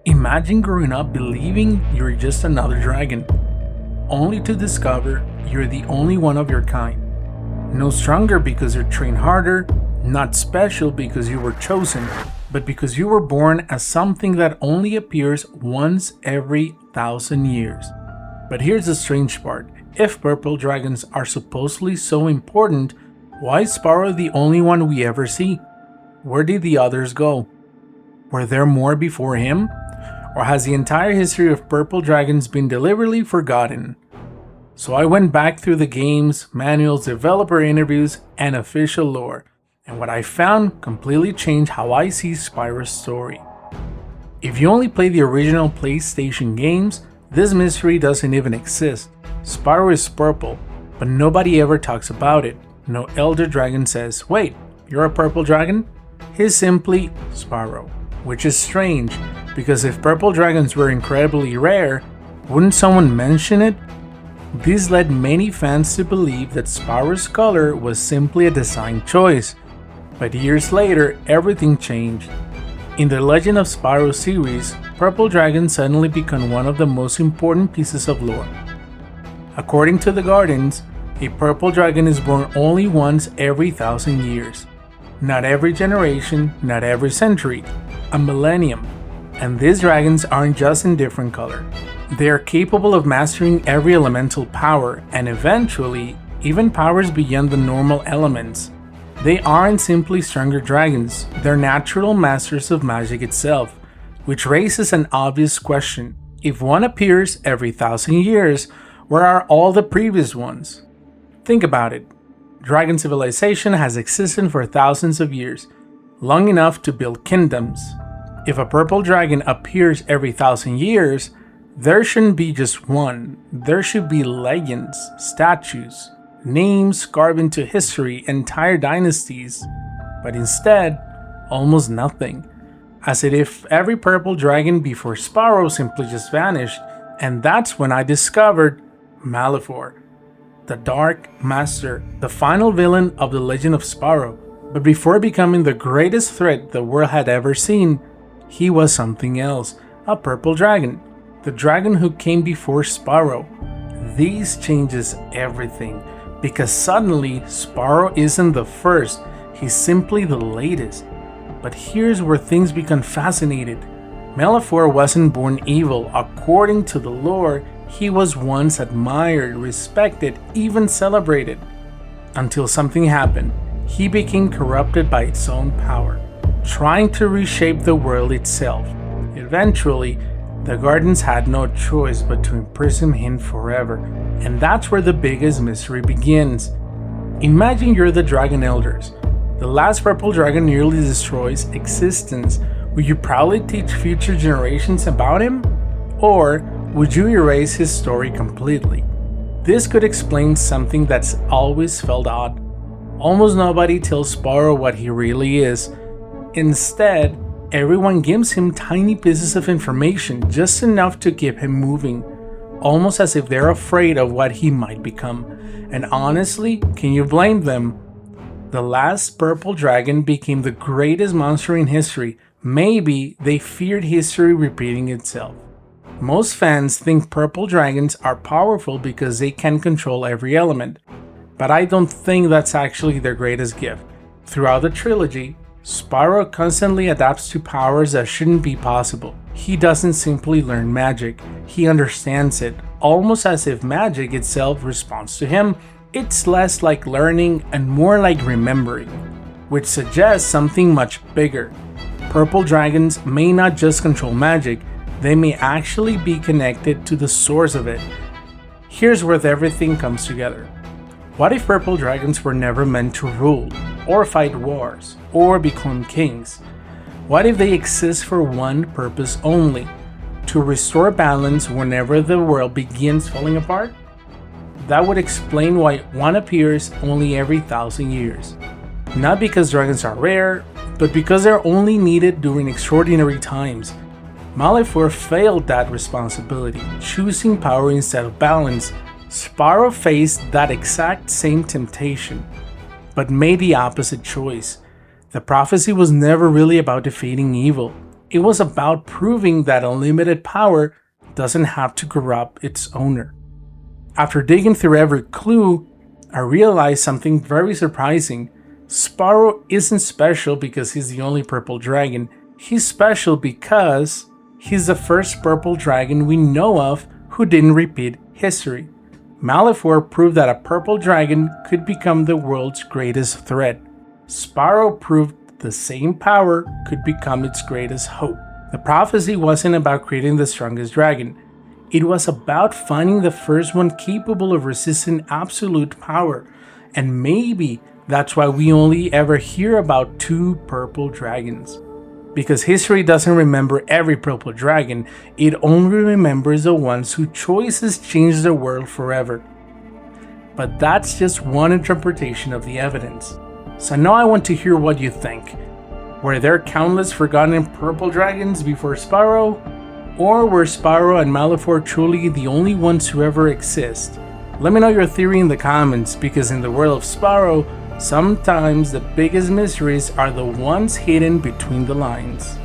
Imagine growing up believing you're just another dragon, only to discover you're the only one of your kind. No stronger because you trained harder, not special because you were chosen, but because you were born as something that only appears once every 1,000 years. But here's the strange part. If purple dragons are supposedly so important, why is Spyro the only one we ever see? Where did the others go? Were there more before him? Or has the entire history of purple dragons been deliberately forgotten? So I went back through the games, manuals, developer interviews, and official lore, and what I found completely changed how I see Spyro's story. If you only play the original PlayStation games, this mystery doesn't even exist. Spyro is purple, but nobody ever talks about it. No elder dragon says, "Wait, you're a purple dragon?" He's simply Spyro, which is strange, because if purple dragons were incredibly rare, wouldn't someone mention it? This led many fans to believe that Spyro's color was simply a design choice, but years later everything changed. In the Legend of Spyro series, purple dragons suddenly become one of the most important pieces of lore. According to the Guardians, a purple dragon is born only once every 1,000 years. Not every generation, not every century, a millennium. And these dragons aren't just in different color. They are capable of mastering every elemental power, and eventually, even powers beyond the normal elements. They aren't simply stronger dragons, they're natural masters of magic itself, which raises an obvious question. If one appears every 1,000 years, where are all the previous ones? Think about it. Dragon civilization has existed for thousands of years, long enough to build kingdoms. If a purple dragon appears every 1,000 years, there shouldn't be just one. There should be legends, statues, names carved into history, entire dynasties. But instead, almost nothing. As if every purple dragon before Spyro simply just vanished. And that's when I discovered Malefor, the Dark Master, the final villain of the Legend of Spyro. But before becoming the greatest threat the world had ever seen, he was something else, a purple dragon, the dragon who came before Spyro. This changes everything, because suddenly Spyro isn't the first, he's simply the latest. But here's where things become fascinating. Malefor wasn't born evil. According to the lore, he was once admired, respected, even celebrated. Until something happened. He became corrupted by its own power, trying to reshape the world itself. Eventually, the Guardians had no choice but to imprison him forever, and that's where the biggest mystery begins. Imagine you're the Dragon Elders. The last purple dragon nearly destroys existence. Would you proudly teach future generations about him? Or would you erase his story completely? This could explain something that's always felt odd. Almost nobody tells Spyro what he really is. Instead, everyone gives him tiny pieces of information, just enough to keep him moving, almost as if they're afraid of what he might become. And honestly, can you blame them? The last purple dragon became the greatest monster in history. Maybe they feared history repeating itself. Most fans think purple dragons are powerful because they can control every element, but I don't think that's actually their greatest gift. Throughout the trilogy, Spyro constantly adapts to powers that shouldn't be possible. He doesn't simply learn magic, he understands it, almost as if magic itself responds to him. It's less like learning and more like remembering, which suggests something much bigger. Purple dragons may not just control magic, they may actually be connected to the source of it. Here's where everything comes together. What if purple dragons were never meant to rule, or fight wars, or become kings? What if they exist for one purpose only, to restore balance whenever the world begins falling apart? That would explain why one appears only every 1,000 years. Not because dragons are rare, but because they're only needed during extraordinary times. Malefor failed that responsibility, choosing power instead of balance. Spyro faced that exact same temptation, but made the opposite choice. The prophecy was never really about defeating evil. It was about proving that unlimited power doesn't have to corrupt its owner. After digging through every clue, I realized something very surprising. Spyro isn't special because he's the only purple dragon. He's special because he's the first purple dragon we know of who didn't repeat history. Malefor proved that a purple dragon could become the world's greatest threat. Spyro proved the same power could become its greatest hope. The prophecy wasn't about creating the strongest dragon. It was about finding the first one capable of resisting absolute power. And maybe that's why we only ever hear about 2 purple dragons. Because history doesn't remember every purple dragon, it only remembers the ones whose choices changed the world forever. But that's just one interpretation of the evidence. So now I want to hear what you think. Were there countless forgotten purple dragons before Spyro? Or were Spyro and Malefor truly the only ones who ever exist? Let me know your theory in the comments, because in the world of Spyro, sometimes the biggest mysteries are the ones hidden between the lines.